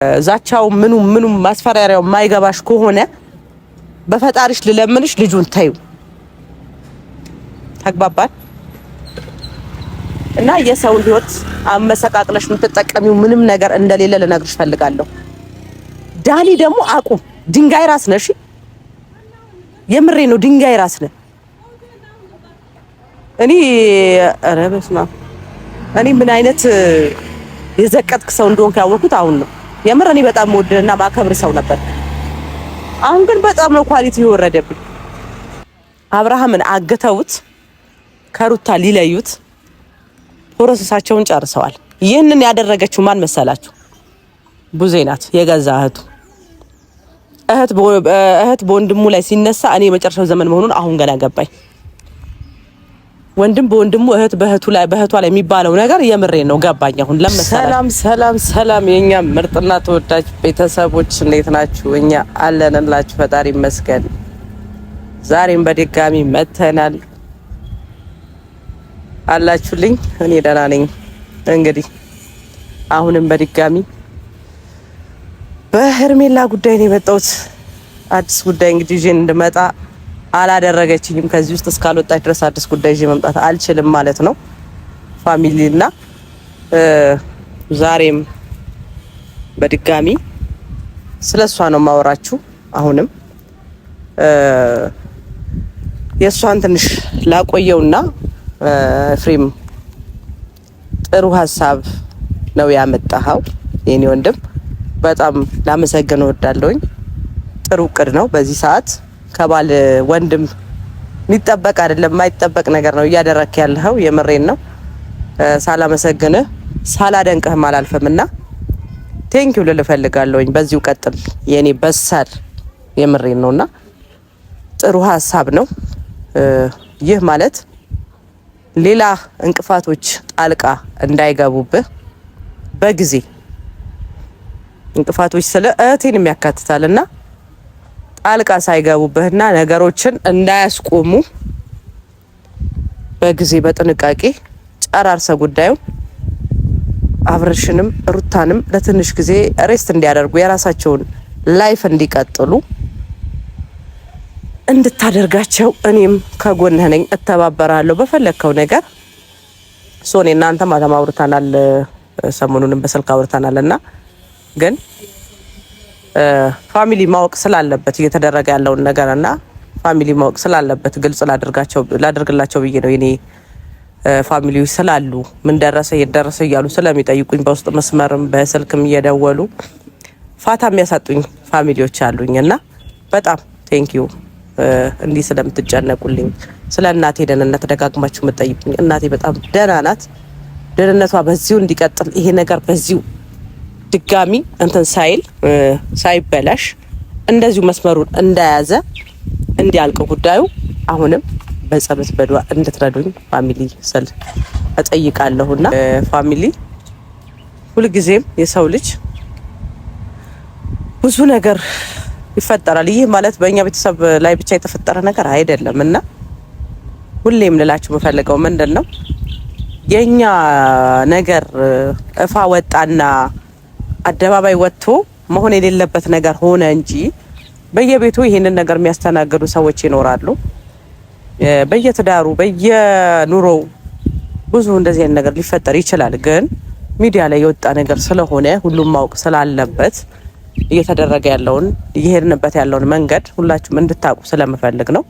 ዛቻው ምኑ ማስፈራሪያው ማይገባሽ ከሆነ በፈጣሪሽ ልለምንሽ ልጁን ተይው። ተግባባን? እና የሰውን ህይወት አመሰቃቅለሽ የምትጠቀሚው ምንም ነገር እንደሌለ ልነግርሽ ፈልጋለሁ። ዳኒ ደግሞ አቁም። ድንጋይ ራስ ነሽ። የምሬ ነው። ድንጋይ ራስ ነሽ። እኔ ኧረ በስመ አብ እኔ ምን አይነት የዘቀጥክ ሰው እንደሆንክ ያወቅሁት አሁን ነው። የምር እኔ በጣም ወደና ማከብር ሰው ነበር። አሁን ግን በጣም ነው ኳሊቲ የወረደብኝ። አብርሃምን አግተውት ከሩታ ሊለዩት ፕሮሰሳቸውን ጨርሰዋል። ይህንን ያደረገችው ማን መሰላችሁ? ቡዜ ናት። የገዛ እህት በወንድሙ ላይ ሲነሳ እኔ የመጨረሻው ዘመን መሆኑን አሁን ገና ገባኝ። ወንድም በወንድሙ እህት በእህቷ ላይ የሚባለው ነገር የምሬ ነው ገባኝ አሁን። ሰላም የኛ ምርጥና ተወዳጅ ቤተሰቦች እንዴት ናችሁ? እኛ አለንላችሁ ፈጣሪ ይመስገን። ዛሬም በድጋሚ መተናል። አላችሁልኝ? እኔ ደህና ነኝ። እንግዲህ አሁንም በድጋሚ በሄርሜላ ጉዳይ ነው የመጣሁት። አዲስ ጉዳይ እንግዲህ ይዤ እንድመጣ አላደረገችኝም። ከዚህ ውስጥ እስካልወጣች ድረስ አዲስ ጉዳይ ይዤ መምጣት አልችልም ማለት ነው ፋሚሊና ዛሬም በድጋሚ ስለሷ ነው ማወራችሁ። አሁንም የሷን ትንሽ ላቆየውና ፍሬም ጥሩ ሀሳብ ነው ያመጣኸው የኔ ወንድም፣ በጣም ላመሰግን እወዳለሁኝ። ጥሩ እቅድ ነው። በዚህ ሰዓት ከባል ወንድም የሚጠበቅ አይደለም የማይጠበቅ ነገር ነው እያደረክ ያለኸው። የምሬን ነው። ሳላመሰግንህ ሳላደንቅህም አላልፍምና ቴንኪው ልል እፈልጋለሁኝ። በዚሁ ቀጥል የኔ በሳል። የምሬን ነውና ጥሩ ሀሳብ ነው። ይህ ማለት ሌላ እንቅፋቶች ጣልቃ እንዳይገቡብህ በጊዜ እንቅፋቶች ስለ እህቴንም ያካትታልና ጣልቃ ሳይገቡብህና ነገሮችን እንዳያስቆሙ በጊዜ በጥንቃቄ ጨራርሰ ጉዳዩ አብርሽንም ሩታንም ለትንሽ ጊዜ ሬስት እንዲያደርጉ የራሳቸውን ላይፍ እንዲቀጥሉ እንድታደርጋቸው እኔም ከጎንህ ነኝ፣ እተባበራለሁ በፈለከው ነገር። ሶኔ እናንተ ማታም አውርተናል፣ ሰሞኑንም በስልክ አውርተናልና ግን ፋሚሊ ማወቅ ስላለበት እየተደረገ ያለውን ነገርና ፋሚሊ ማወቅ ስላለበት ግልጽ ላደርግላቸው ብዬ ነው። የኔ ፋሚሊዎች ስላሉ ምን ደረሰ የደረሰ እያሉ ስለሚጠይቁኝ በውስጥ መስመርም በስልክም እየደወሉ ፋታ የሚያሳጡኝ ፋሚሊዎች አሉኝና በጣም ቴንኪዩ እንዲህ ስለምትጨነቁልኝ። ስለ እናቴ ደህንነት ደጋግማችሁ የምትጠይቁኝ። እናቴ በጣም ደህና ናት። ደህንነቷ በዚሁ እንዲቀጥል ይሄ ነገር በዚሁ ድጋሚ እንትን ሳይበላሽ እንደዚሁ መስመሩን እንደያዘ እንዲያልቅ ጉዳዩ አሁንም በጸሎት በዱዓ እንድትረዱኝ ፋሚሊ ስል እጠይቃለሁና ፋሚሊ ሁልጊዜም የሰው ልጅ ብዙ ነገር ይፈጠራል። ይህ ማለት በእኛ ቤተሰብ ላይ ብቻ የተፈጠረ ነገር አይደለም እና ሁሌም ልላችሁ የምፈልገው ምንድን ነው የኛ ነገር እፋ ወጣና አደባባይ ወጥቶ መሆን የሌለበት ነገር ሆነ እንጂ በየቤቱ ይሄንን ነገር የሚያስተናግዱ ሰዎች ይኖራሉ። በየትዳሩ በየኑሮው ብዙ እንደዚህ አይነት ነገር ሊፈጠር ይችላል። ግን ሚዲያ ላይ የወጣ ነገር ስለሆነ ሁሉም ማወቅ ስላለበት እየተደረገ ያለውን እየሄድንበት ያለውን መንገድ ሁላችሁም እንድታውቁ ስለምፈልግ ነው።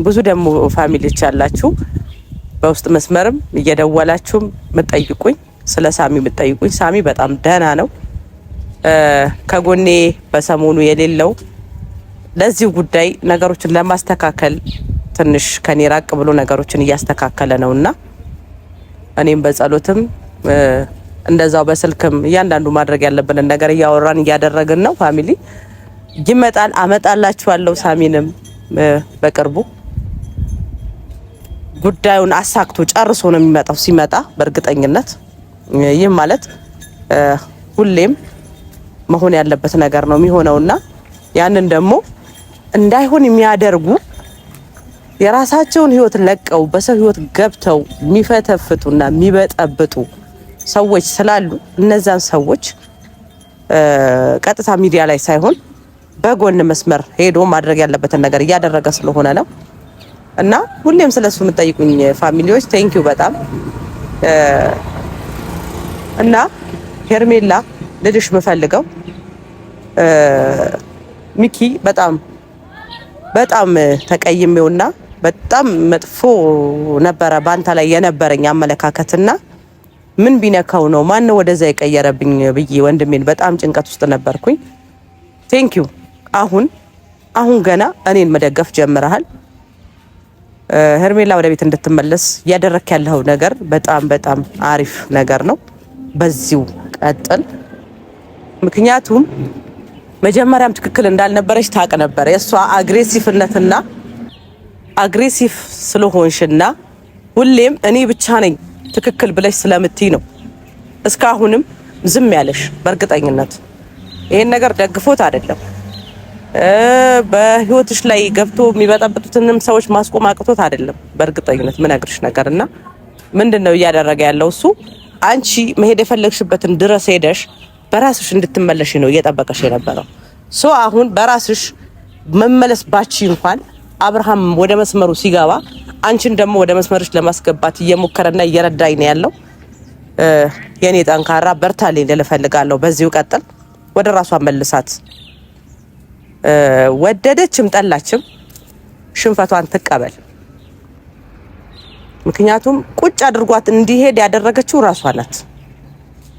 ብዙ ደግሞ ፋሚሊዎች ያላችሁ በውስጥ መስመርም እየደወላችሁም ምጠይቁኝ፣ ስለ ሳሚ ምጠይቁኝ። ሳሚ በጣም ደህና ነው። ከጎኔ በሰሞኑ የሌለው ለዚህ ጉዳይ ነገሮችን ለማስተካከል ትንሽ ከኔ ራቅ ብሎ ነገሮችን እያስተካከለ ነውና እኔም በጸሎትም እንደዛው በስልክም እያንዳንዱ ማድረግ ያለብንን ነገር እያወራን እያደረግን ነው። ፋሚሊ ይመጣል፣ አመጣላችኋለሁ። ሳሚንም በቅርቡ ጉዳዩን አሳክቶ ጨርሶ ነው የሚመጣው። ሲመጣ በእርግጠኝነት ይህ ማለት ሁሌም መሆን ያለበት ነገር ነው የሚሆነውና ያንን ደግሞ እንዳይሆን የሚያደርጉ የራሳቸውን ህይወት ለቀው በሰው ህይወት ገብተው የሚፈተፍቱና የሚበጠብጡ ሰዎች ስላሉ እነዛን ሰዎች ቀጥታ ሚዲያ ላይ ሳይሆን በጎን መስመር ሄዶ ማድረግ ያለበትን ነገር እያደረገ ስለሆነ ነው። እና ሁሌም ስለሱ የምጠይቁኝ ፋሚሊዎች ቴንኪው በጣም እና ሄርሜላ ልልሽ የምፈልገው ሚኪ በጣም በጣም ተቀይሜውና በጣም መጥፎ ነበረ ባንታ ላይ የነበረኝ አመለካከትና ምን ቢነካው ነው ማን ነው ወደዛ የቀየረብኝ ብዬ ወንድሜን በጣም ጭንቀት ውስጥ ነበርኩኝ። ቴንኪው አሁን ገና እኔን መደገፍ ጀምረሃል። ሄርሜላ ወደ ቤት እንድትመለስ ያደረክ ያለው ነገር በጣም በጣም አሪፍ ነገር ነው። በዚሁ ቀጥል። ምክንያቱም መጀመሪያም ትክክል እንዳልነበረች ታውቅ ነበር። የሷ አግሬሲቭነትና አግሬሲቭ ስለሆንሽና ሁሌም እኔ ብቻ ነኝ ትክክል ብለሽ ስለምትይ ነው እስካሁንም ዝም ያለሽ። በእርግጠኝነት ይሄን ነገር ደግፎት አይደለም በህይወትሽ ላይ ገብቶ የሚበጠብጡትንም ሰዎች ማስቆም አቅቶት አይደለም። በእርግጠኝነት ምነግርሽ ነገርና ምንድነው እያደረገ ያለው እሱ አንቺ መሄድ የፈለግሽበትን ድረስ ሄደሽ በራስሽ እንድትመለሽ ነው እየጠበቀሽ የነበረው። አሁን በራስሽ መመለስ ባቺ እንኳን አብርሃም ወደ መስመሩ ሲገባ አንቺን ደግሞ ወደ መስመርሽ ለማስገባት እየሞከረና እየረዳኝ ነው ያለው። የኔ ጠንካራ በርታልኝ ልፈልጋለሁ። በዚሁ ቀጥል። ወደ ራሷ መልሳት። ወደደችም ጠላችም ሽንፈቷን ትቀበል። ምክንያቱም ቁጭ አድርጓት እንዲሄድ ያደረገችው ራሷ ናት።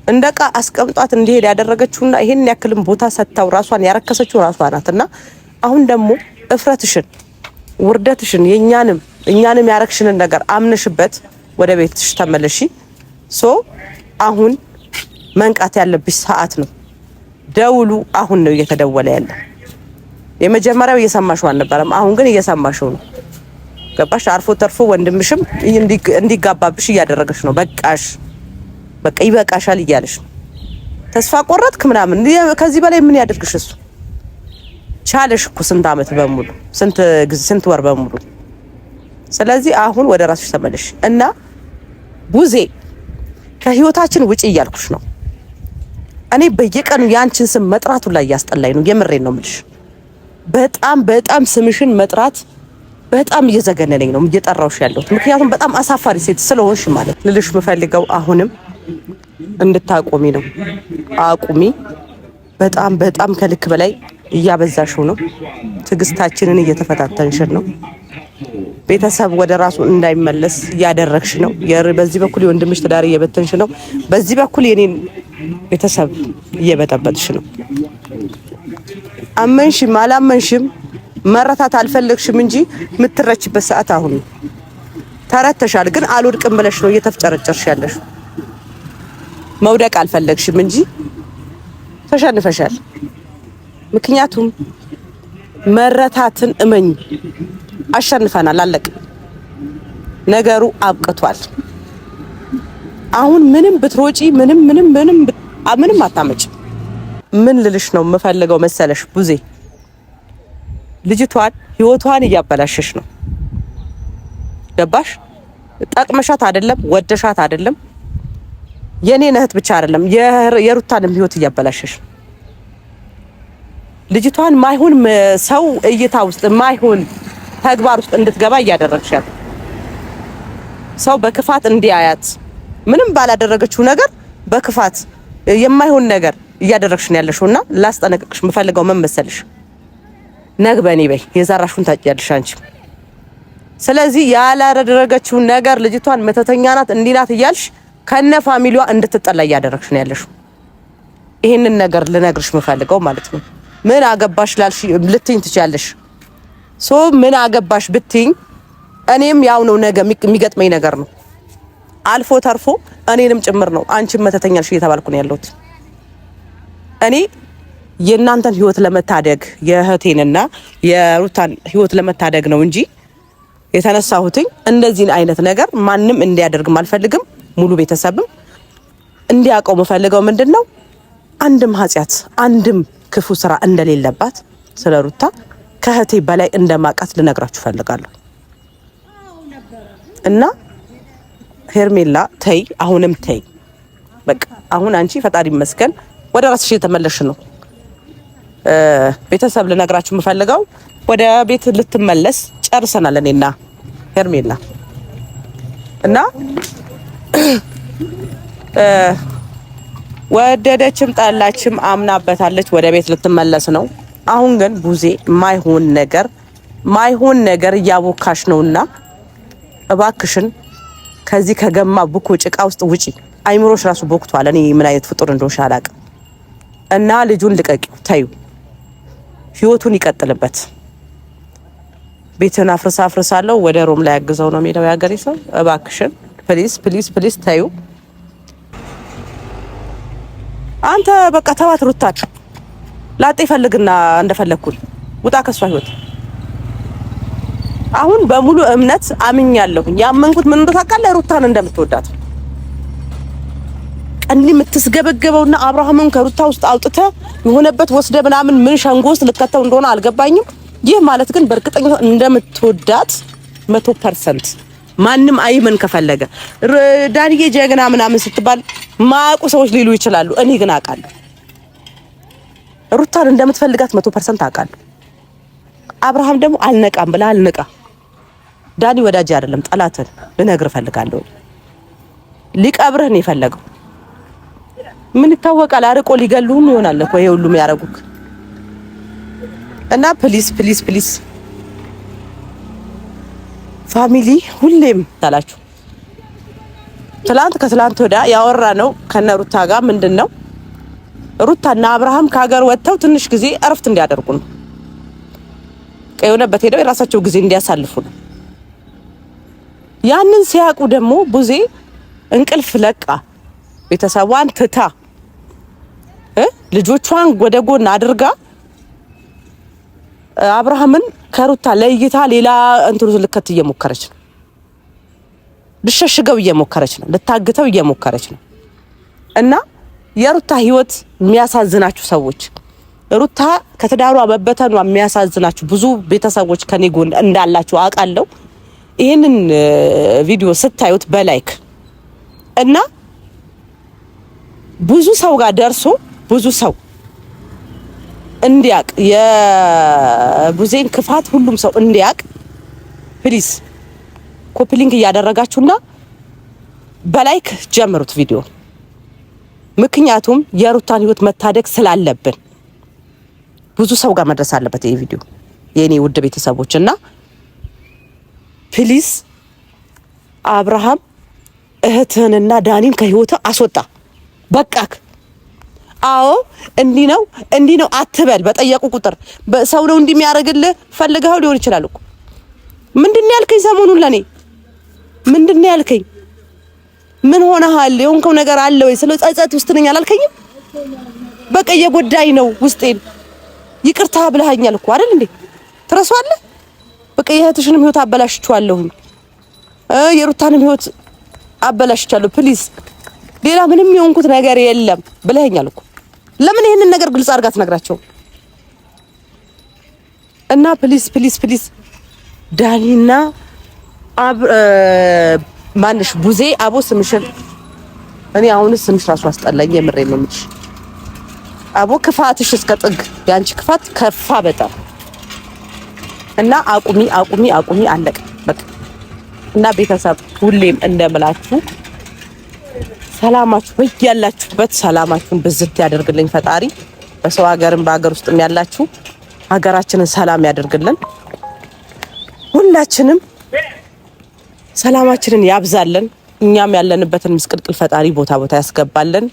እንደቃ አስቀምጧት እንዲሄድ ያደረገችውና ይሄን ያክልም ቦታ ሰጥታው ራሷን ያረከሰችው ራሷ ናትና አሁን ደግሞ እፍረትሽን ውርደትሽን እኛንም ያረክሽንን ነገር አምነሽበት ወደ ቤትሽ ተመለሺ። አሁን መንቃት ያለብሽ ሰዓት ነው። ደውሉ አሁን ነው እየተደወለ ያለው። የመጀመሪያው እየሰማሽው አልነበረም፣ አሁን ግን እየሰማሽው ነው። ገባሽ? አርፎ ተርፎ ወንድምሽም እንዲጋባብሽ እያደረገሽ ነው። በቃ ይበቃሻል እያለሽ ነው። ተስፋ ቆረጥክ ምናምን ከዚህ በላይ ምን ያድርግሽ እሱ? ቻለሽ እኮ ስንት አመት በሙሉ ስንት ወር በሙሉ። ስለዚህ አሁን ወደ ራስሽ ተመለሽ እና ቡዜ ከህይወታችን ውጪ እያልኩሽ ነው። እኔ በየቀኑ ያንቺን ስም መጥራቱ ላይ ያስጠላኝ ነው። የምሬን ነው የምልሽ። በጣም ስምሽን መጥራት በጣም እየዘገነነኝ ነው እየጠራውሽ ያለሁት። ምክንያቱም በጣም አሳፋሪ ሴት ስለሆንሽ ማለት ልልሽ የምፈልገው አሁንም እንድታቆሚ ነው። አቁሚ። በጣም ከልክ በላይ እያበዛሽው ነው። ትግስታችንን እየተፈታተንሽን ነው። ቤተሰብ ወደ ራሱ እንዳይመለስ እያደረግሽ ነው። በዚህ በኩል የወንድምሽ ትዳር እየበተንሽ ነው። በዚህ በኩል የኔን ቤተሰብ እየበጠበጥሽ ነው። አመንሽም አላመንሽም መረታት አልፈለግሽም እንጂ የምትረችበት ሰዓት አሁን ነው። ተረተሻል፣ ግን አልወድቅም ብለሽ ነው እየተፍጨረጨርሽ ያለሽ። መውደቅ አልፈለግሽም እንጂ ተሸንፈሻል። ምክንያቱም መረታትን እመኝ አሸንፈናል። አለቀ። ነገሩ አብቅቷል። አሁን ምንም ብትሮጪ ምንም አታመጭ። ምን ልልሽ ነው የምፈልገው መሰለሽ ቡዜ፣ ልጅቷን ህይወቷን እያበላሸሽ ነው። ገባሽ? ጠቅመሻት አይደለም ወደሻት አይደለም የኔን እህት ብቻ አይደለም የሩታንም ህይወት እያበላሸሽ ነው። ልጅቷን ማይሆን ሰው እይታ ውስጥ ማይሆን ተግባር ውስጥ እንድትገባ እያደረግሻት፣ ሰው በክፋት እንዲያያት ምንም ባላደረገችው ነገር በክፋት የማይሆን ነገር እያደረግሽ ነው ያለሽውና ላስጠነቅቅሽ የምፈልገው ምን መሰልሽ፣ ነግበኔ በይ የዛራሽውን ታጭያለሽ አንቺ። ስለዚህ ያላደረገችው ነገር ልጅቷን መተተኛ ናት እንዲህ ናት እያልሽ ከነ ፋሚሊዋ እንድትጠላ እያደረግሽ ነው ያለሽው። ይሄንን ነገር ልነግርሽ የምፈልገው ማለት ነው። ምን አገባሽ ላልሽ ልትኝ ትችያለሽ። ምን አገባሽ ብትኝ እኔም ያው ነው ነገ የሚገጥመኝ ነገር ነው። አልፎ ተርፎ እኔንም ጭምር ነው አንቺም መተተኛልሽ እየተባልኩ ነው ያለሁት። እኔ የእናንተን ህይወት ለመታደግ የእህቴንና የሩታን ህይወት ለመታደግ ነው እንጂ የተነሳሁትኝ እንደዚህ አይነት ነገር ማንም እንዲያደርግም አልፈልግም። ሙሉ ቤተሰብም እንዲያውቀው የምፈልገው ምንድነው አንድም ኃጢያት አንድም ክፉ ስራ እንደሌለባት ስለ ሩታ ከእህቴ በላይ እንደማቃት ልነግራችሁ ፈልጋለሁ። እና ሄርሜላ ተይ፣ አሁንም ተይ። በቃ አሁን አንቺ ፈጣሪ ይመስገን ወደ ራስሽ እየተመለሽ ነው። ቤተሰብ ልነግራችሁ የምፈልገው ወደ ቤት ልትመለስ ጨርሰናል እኔና ሄርሜላ እና ወደደችም ጠላችም አምናበታለች። ወደ ቤት ልትመለስ ነው። አሁን ግን ቡዜ ማይሆን ነገር እያቦካሽ ነውና እባክሽን ከዚህ ከገማ ቡኮ ጭቃ ውስጥ ውጪ። አይምሮሽ ራሱ ቦክቷል። እኔ ምን አይነት ፍጡር እንደሆነ አላውቅም። እና ልጁን ልቀቂው፣ ታዩ ህይወቱን ይቀጥልበት። ቤትን አፍርሳለሁ ወደ ሮም ላይ ያግዘው ነው የሚለው ያገሬ ሰው። እባክሽን ፕሊዝ ታዩ። አንተ በቃ ተዋት ሩታን ላጤ ፈልግና እንደፈለኩል ውጣ ከሷ ህይወት። አሁን በሙሉ እምነት አምኛለሁ። ያመንኩት ምን እንደው ታውቃለህ? ሩታን እንደምትወዳት እንዴ የምትስገበገበውና አብርሃምን ከሩታ ውስጥ አውጥተ የሆነበት ወስደ ምናምን ምን ሸንጎ ውስጥ ልከተው እንደሆነ አልገባኝም። ይህ ማለት ግን በእርግጠኝነት እንደምትወዳት 100% ማንም አይመን ከፈለገ ዳንዬ ጀግና ምናምን ስትባል ማያውቁ ሰዎች ሊሉ ይችላሉ። እኔ ግን አውቃለሁ ሩታን እንደምትፈልጋት 100% አውቃለሁ። አብርሃም ደግሞ አልነቃም ብላ አልነቃ። ዳኒ ወዳጅ አይደለም ጠላትን ልነግርህ እፈልጋለሁ። ሊቀብርህ ነው የፈለገው። ምን ይታወቃል? አርቆ ሊገሉህም ይሆናል እኮ ይሄ ሁሉም ያረጉክ እና ፕሊዝ ፋሚሊ ሁሌም ታላችሁ ከትላንት ወዳ ያወራ ነው ከነ ሩታ ጋር ምንድነው ሩታና አብርሃም ከሀገር ወጥተው ትንሽ ጊዜ እረፍት እንዲያደርጉ ነው። የሆነበት ሄደው የራሳቸው ጊዜ እንዲያሳልፉ ነው። ያንን ሲያውቁ ደግሞ ቡዜ እንቅልፍ ለቃ ቤተሰቧን ትታ ልጆቿን ወደ ጎን አድርጋ አብርሃምን ከሩታ ለይታ ሌላ እንትሩ ልከት እየሞከረች ነው። ልሸሽገው እየሞከረች ነው። ልታግተው እየሞከረች ነው። እና የሩታ ህይወት የሚያሳዝናችሁ ሰዎች፣ ሩታ ከትዳሯ መበተኗ የሚያሳዝናችሁ ብዙ ቤተሰቦች ከኔ ጎን እንዳላችሁ አውቃለሁ። ይሄንን ቪዲዮ ስታዩት በላይክ እና ብዙ ሰው ጋር ደርሶ ብዙ ሰው እንዲያቅ የቡዜን ክፋት ሁሉም ሰው እንዲያቅ ፕሊዝ ኮፒ ሊንክ እያደረጋችሁና በላይክ ጀምሩት ቪዲዮ። ምክንያቱም የሩታን ህይወት መታደግ ስላለብን ብዙ ሰው ጋር መድረስ አለበት ይሄ ቪዲዮ የኔ ውድ ቤተሰቦች። እና ፕሊዝ አብርሃም እህትህንና ዳኒን ከህይወት አስወጣ። በቃክ። አዎ እንዲህ ነው አትበል። በጠየቁ ቁጥር ሰው ነው እንዲህ የሚያደርግልህ ፈልገው ሊሆን ይችላል እኮ። ምንድነው ያልከኝ? ሰሞኑን ለኔ ምንድነው ያልከኝ? ምን ሆነሃል? የሆንከው ነገር አለ ወይ? ስለ ጸጸት ውስጥ ነኝ አላልከኝም? በቃ እየጎዳኝ ነው ውስጤን። ይቅርታ ብለሃኛል እኮ አይደል እንዴ? ትረሳዋለህ? በቃ የእህትሽንም ህይወት አበላሽቻለሁ፣ የሩታንም ህይወት አበላሽቻለሁ። ፕሊዝ ሌላ ምንም የሆንኩት ነገር የለም ብለኸኛል እኮ። ለምን ይሄንን ነገር ግልጽ አድርጋ ትነግራቸው? እና ፕሊዝ ዳኒና ማንሽ ቡዜ አቦ ስምሽን እኔ አሁንስ ስምሽ ራሱ አስጠላኝ። የምሬን ነው የምልሽ አቦ። ክፋትሽ እስከ ጥግ፣ ያንቺ ክፋት ከፋ በጣም። እና አቁሚ አለቀ በቃ። እና ቤተሰብ ሁሌም እንደምላችሁ ሰላማችሁ በያላችሁበት ሰላማችሁን ብዝት ያደርግልኝ ፈጣሪ። በሰው ሀገርም በሀገር ውስጥም ያላችሁ ሀገራችንን ሰላም ያደርግልን። ሁላችንም ሰላማችንን ያብዛልን። እኛም ያለንበትን ምስቅልቅል ፈጣሪ ቦታ ያስገባልን።